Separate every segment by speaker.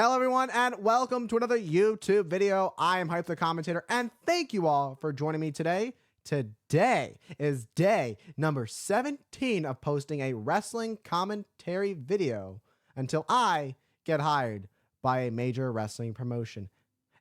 Speaker 1: Hello everyone and welcome to another YouTube video. I am Hype the Commentator and thank you all for joining me today. Today is day number 17 of posting a wrestling commentary video until I get hired by a major wrestling promotion.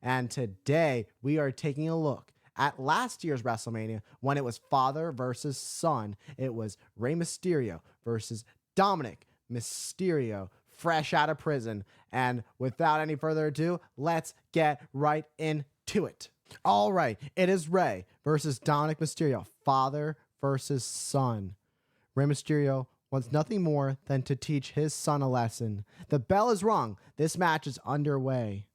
Speaker 1: And today we are taking a look at last year's WrestleMania when it was father versus son. It was Rey Mysterio versus Dominik Mysterio, fresh out of prison. And without any further ado, let's get right into it. All right, it is Rey versus Dominik Mysterio, father versus son. Rey Mysterio wants nothing more than to teach his son a lesson. The bell is rung. This match is underway.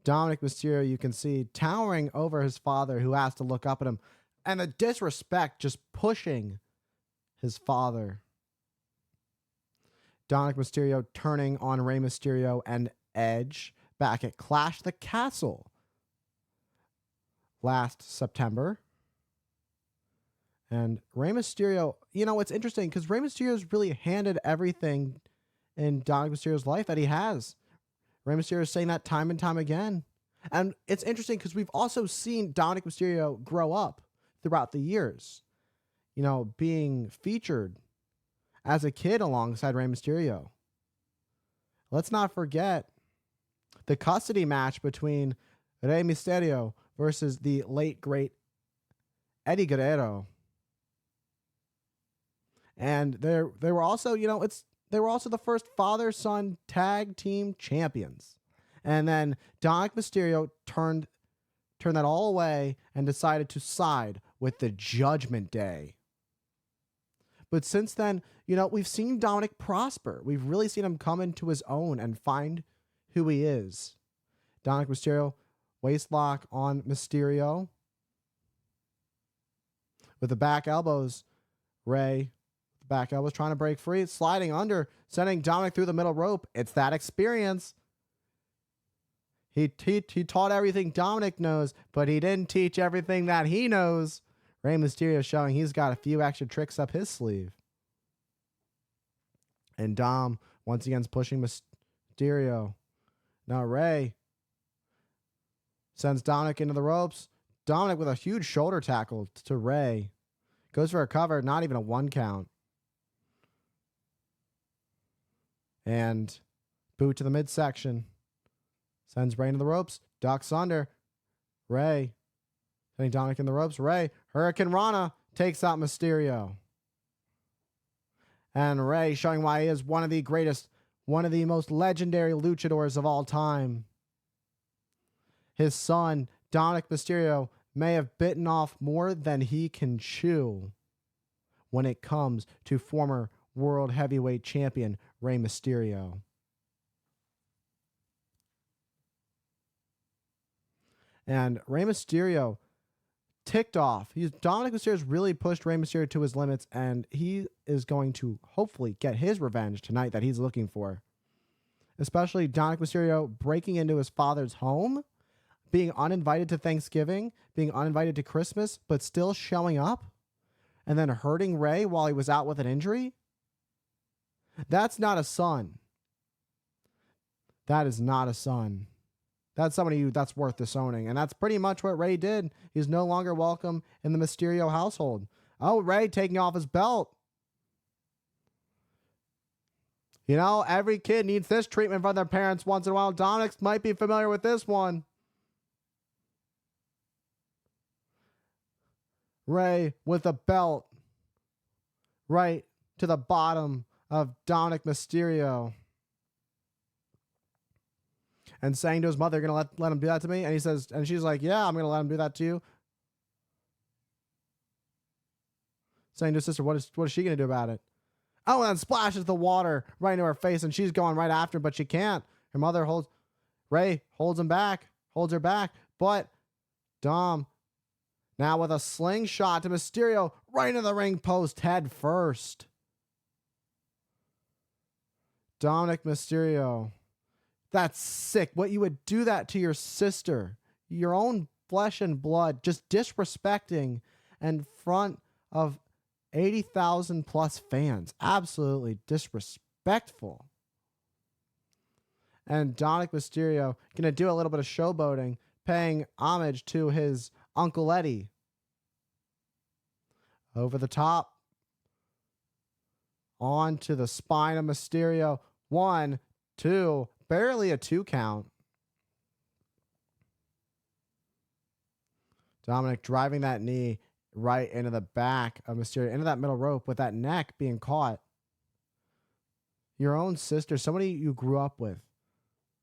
Speaker 1: Dominik Mysterio, you can see, towering over his father, who has to look up at him, and the disrespect just pushing his father. Dominik Mysterio turning on Rey Mysterio and Edge back at Clash the Castle last September. And Rey Mysterio, you know, it's interesting because Rey Mysterio's really handed everything in Dominik Mysterio's life that he has. Rey Mysterio is saying that time and time again. And it's interesting because we've also seen Dominik Mysterio grow up throughout the years, you know, being featured as a kid alongside Rey Mysterio. Let's not forget the custody match between Rey Mysterio versus the late, great Eddie Guerrero. And they were also, you know, they were also the first father-son tag team champions. And then Dominik Mysterio turned that all away and decided to side with the Judgment Day. But since then, you know, we've seen Dominik prosper. We've really seen him come into his own and find who he is. Dominik Mysterio, waist lock on Mysterio. With the back elbows, Rey, back elbows trying to break free, sliding under, sending Dominik through the middle rope. It's that experience. He taught everything Dominik knows, but he didn't teach everything that he knows. Rey Mysterio showing he's got a few extra tricks up his sleeve. And Dom once again is pushing Mysterio. Now Rey sends Dominik into the ropes. Dominik with a huge shoulder tackle to Rey. Goes for a cover, not even a 1 count. And boot to the midsection. Sends Rey into the ropes. Ducks under. Rey sending Dominik in the ropes. Rey, Hurricane Rana, takes out Mysterio. And Rey showing why he is one of the greatest, one of the most legendary luchadors of all time. His son, Dominik Mysterio, may have bitten off more than he can chew when it comes to former World Heavyweight Champion Rey Mysterio. And Rey Mysterio ticked off. Dominik Mysterio's really pushed Rey Mysterio to his limits, and he is going to hopefully get his revenge tonight that he's looking for. Especially Dominik Mysterio breaking into his father's home, being uninvited to Thanksgiving, being uninvited to Christmas, but still showing up, and then hurting Rey while he was out with an injury. That's not a son. That is not a son. That's somebody that's worth disowning. And that's pretty much what Rey did. He's no longer welcome in the Mysterio household. Oh, Rey taking off his belt. You know, every kid needs this treatment from their parents once in a while. Dominik might be familiar with this one. Rey with a belt right to the bottom of Dominik Mysterio. And saying to his mother, "You're going to let him do that to me?" And he says, and she's like, "Yeah, I'm going to let him do that to you." Saying to his sister, what is she going to do about it? Oh, and then splashes the water right into her face, and she's going right after him, but she can't. Her mother Rey holds her back, but Dom now with a slingshot to Mysterio right into the ring post head first. Dominik Mysterio. That's sick. What you would do that to your sister, your own flesh and blood, just disrespecting in front of 80,000 plus fans. Absolutely disrespectful. And Dominik Mysterio going to do a little bit of showboating, paying homage to his Uncle Eddie. Over the top. Onto the spine of Mysterio. 1, 2, barely a 2 count. Dominik driving that knee right into the back of Mysterio, into that middle rope with that neck being caught. Your own sister, somebody you grew up with,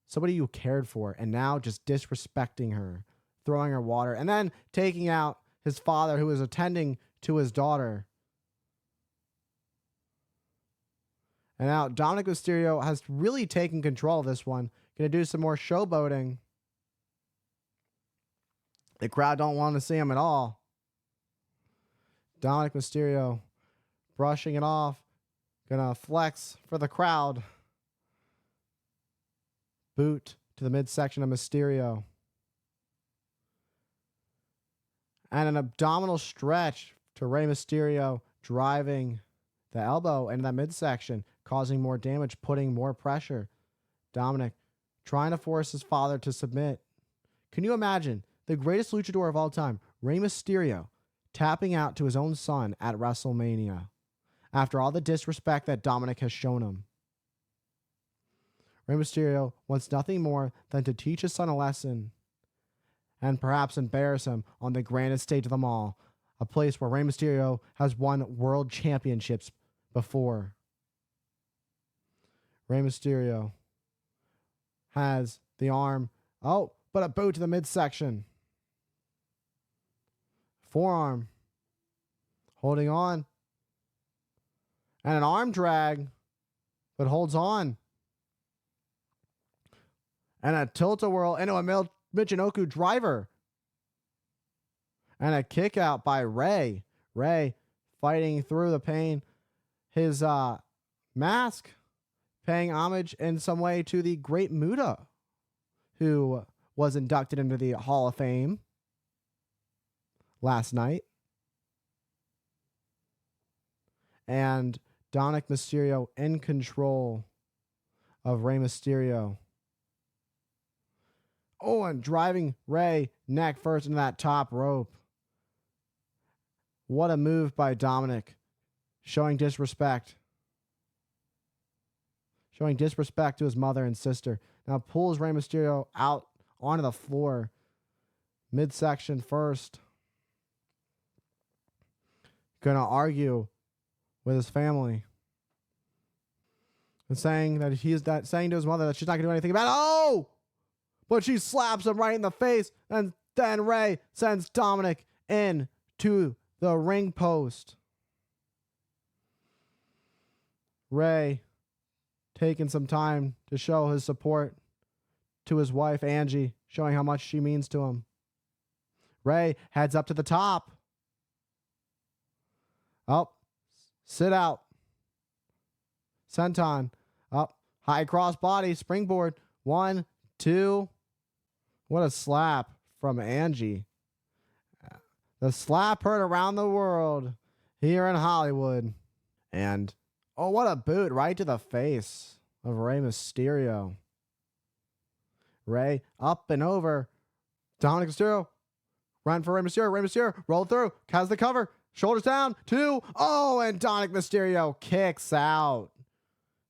Speaker 1: somebody you cared for, and now just disrespecting her, throwing her water, and then taking out his father who was attending to his daughter. And now Dominik Mysterio has really taken control of this one. Going to do some more showboating. The crowd don't want to see him at all. Dominik Mysterio brushing it off. Gonna flex for the crowd. Boot to the midsection of Mysterio. And an abdominal stretch to Rey Mysterio, driving the elbow into that midsection, causing more damage, putting more pressure. Dominik trying to force his father to submit. Can you imagine the greatest luchador of all time, Rey Mysterio, tapping out to his own son at WrestleMania after all the disrespect that Dominik has shown him? Rey Mysterio wants nothing more than to teach his son a lesson and perhaps embarrass him on the grandest stage of them all, a place where Rey Mysterio has won world championships before. Rey Mysterio has the arm. Oh, but a boot to the midsection. Forearm. Holding on. And an arm drag, but holds on. And a tilt-a-whirl into a Michinoku driver. And a kick out by Rey. Rey fighting through the pain. His mask paying homage in some way to the great Muta, who was inducted into the Hall of Fame last night. And Dominik Mysterio in control of Rey Mysterio. Oh, and driving Rey neck first into that top rope. What a move by Dominik. Showing disrespect. Showing disrespect to his mother and sister. Now pulls Rey Mysterio out onto the floor. Midsection first. Gonna argue with his family. And saying saying to his mother that she's not gonna do anything about it. Oh! But she slaps him right in the face, and then Rey sends Dominik in to the ring post. Rey taking some time to show his support to his wife, Angie, showing how much she means to him. Rey heads up to the top. Up. Sit out. Senton. Up. High cross body. Springboard. 1, 2. What a slap from Angie. The slap heard around the world here in Hollywood. And, oh, what a boot right to the face of Rey Mysterio. Rey up and over. Dominik Mysterio. Run for Rey Mysterio. Rey Mysterio roll through. Has the cover. Shoulders down. 2. Oh, and Dominik Mysterio kicks out.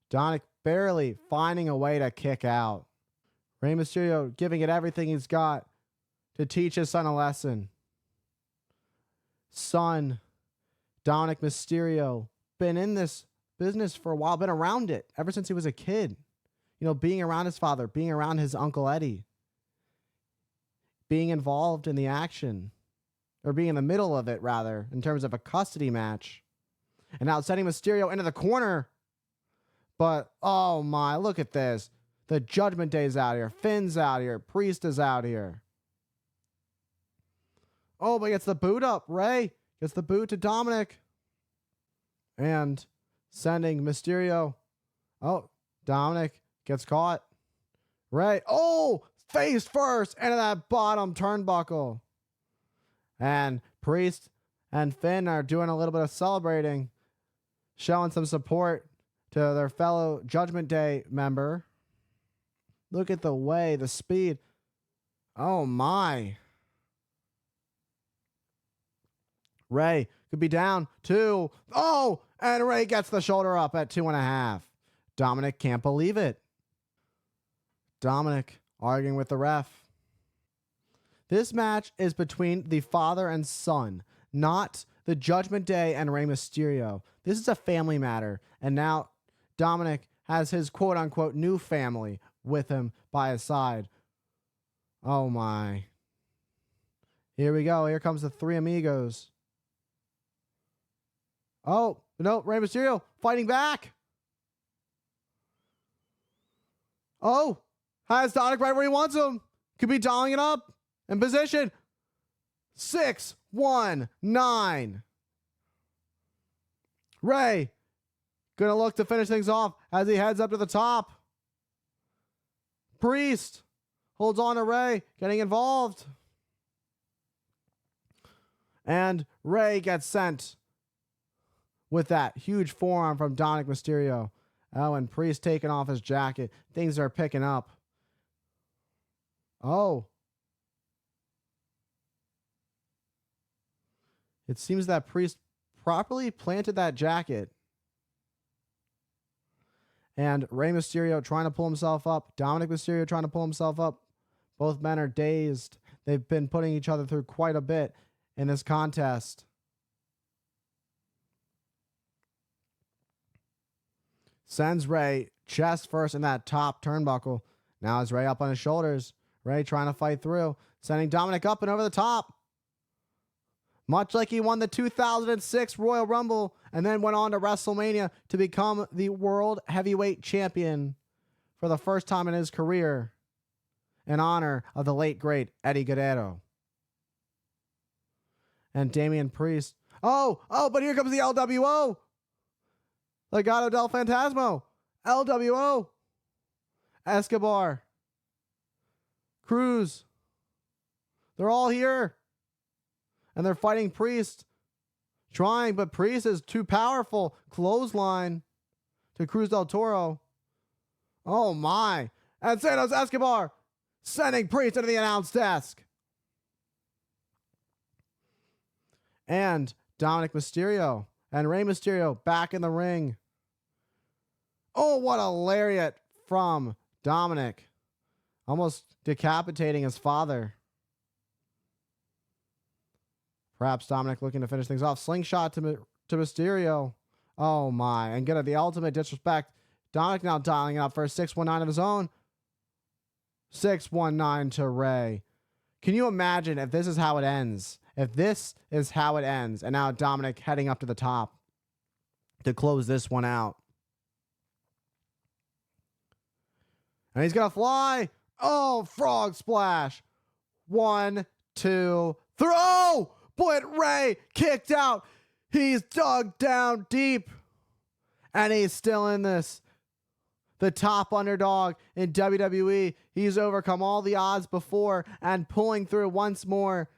Speaker 1: Dominik barely finding a way to kick out. Rey Mysterio giving it everything he's got to teach his son a lesson. Son, Dominik Mysterio, been in this business for a while, been around it ever since he was a kid. You know, being around his father, being around his Uncle Eddie, being involved in the action, or being in the middle of it, rather, in terms of a custody match. And now sending Mysterio into the corner. But, oh my, look at this. The Judgment Day's out here. Finn's out here. Priest is out here. Oh, but gets the boot up. Rey gets the boot to Dominik. And sending Mysterio. Oh, Dominik gets caught. Rey. Oh, face first into that bottom turnbuckle. And Priest and Finn are doing a little bit of celebrating. Showing some support to their fellow Judgment Day member. Look at the way, the speed. Oh my. Rey could be down 2. Oh, and Rey gets the shoulder up at 2.5. Dominik can't believe it. Dominik arguing with the ref. This match is between the father and son, not the Judgment Day and Rey Mysterio. This is a family matter, and now Dominik has his quote-unquote new family with him by his side. Oh my. Here we go. Here comes the three amigos. Oh, no, Rey Mysterio fighting back. Oh, has Dominik right where he wants him. Could be dialing it up. In position. 6, 1, 9. Rey gonna look to finish things off as he heads up to the top. Priest holds on to Rey, getting involved. And Rey gets sent with that huge forearm from Dominik Mysterio. Oh, and Priest taking off his jacket. Things are picking up. Oh. It seems that Priest properly planted that jacket. And Rey Mysterio trying to pull himself up. Dominik Mysterio trying to pull himself up. Both men are dazed. They've been putting each other through quite a bit in this contest. Sends Rey chest first in that top turnbuckle. Now is Rey up on his shoulders. Rey trying to fight through. Sending Dominik up and over the top. Much like he won the 2006 Royal Rumble and then went on to WrestleMania to become the World Heavyweight Champion for the first time in his career in honor of the late, great Eddie Guerrero. And Damian Priest. Oh, but here comes the LWO. Legado del Fantasma. LWO. Escobar. Cruz. They're all here. And they're fighting Priest. Trying, but Priest is too powerful. Clothesline to Cruz del Toro. Oh my. And Santos Escobar sending Priest into the announce desk. And Dominik Mysterio and Rey Mysterio back in the ring. Oh, what a lariat from Dominik. Almost decapitating his father. Perhaps Dominik looking to finish things off. Slingshot to Mysterio. Oh my. And get the ultimate disrespect. Dominik now dialing it up for a 619 of his own. 619 to Rey. Can you imagine if this is how it ends? If this is how it ends. And now Dominik heading up to the top to close this one out. And he's going to fly. Oh, frog splash. 1, 2, 3. Oh! But Rey kicked out. He's dug down deep. And he's still in this. The top underdog in WWE. He's overcome all the odds before and pulling through once more.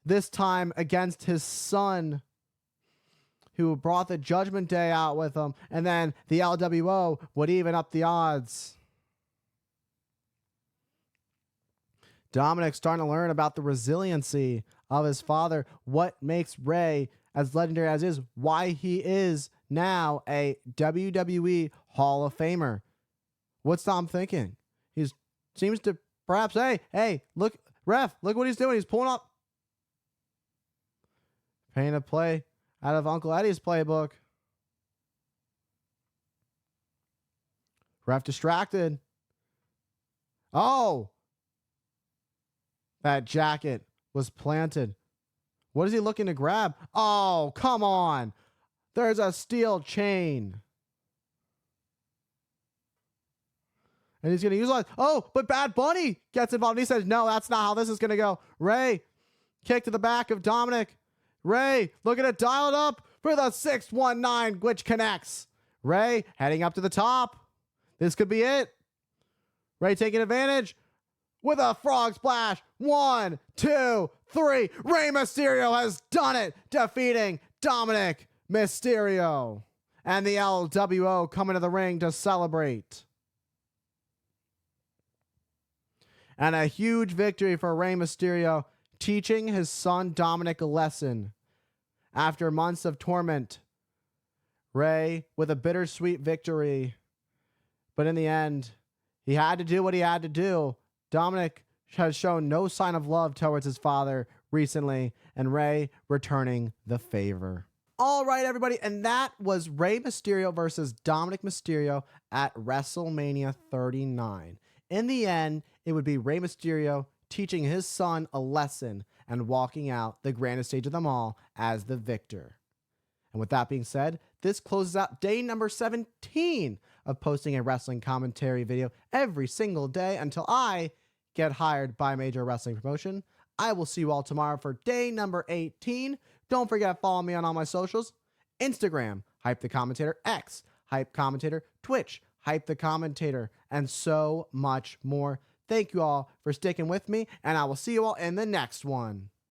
Speaker 1: This time against his son, who brought the Judgment Day out with him. And then the LWO would even up the odds. Dominik's starting to learn about the resiliency of his father. What makes Rey as legendary as is. Why he is now a WWE Hall of Famer. What's Dom thinking? He seems to perhaps, hey, look, ref, look what he's doing. He's pulling up. Paying a play out of Uncle Eddie's playbook. Ref distracted. Oh. That jacket was planted. What is he looking to grab? Oh, come on. There's a steel chain. And he's going to use it. Oh, but Bad Bunny gets involved. He says, no, that's not how this is going to go. Rey, kick to the back of Dominik. Rey, looking to dial it up for the 619, which connects. Rey heading up to the top. This could be it. Rey taking advantage with a frog splash. 1, 2, 3. Rey Mysterio has done it, defeating Dominik Mysterio. And the LWO coming to the ring to celebrate. And a huge victory for Rey Mysterio, teaching his son Dominik a lesson. After months of torment, Rey with a bittersweet victory. But in the end, he had to do what he had to do. Dominik has shown no sign of love towards his father recently, and Rey returning the favor. All right, everybody, and that was Rey Mysterio versus Dominik Mysterio at WrestleMania 39. In the end, it would be Rey Mysterio teaching his son a lesson and walking out the grandest stage of them all as the victor. And with that being said, this closes out day number 17 of posting a wrestling commentary video every single day until I get hired by a major wrestling promotion. I will see you all tomorrow for day number 18. Don't forget to follow me on all my socials. Instagram, Hype the Commentator, X, Hype Commentator, Twitch, Hype the Commentator, and so much more. Thank you all for sticking with me, and I will see you all in the next one.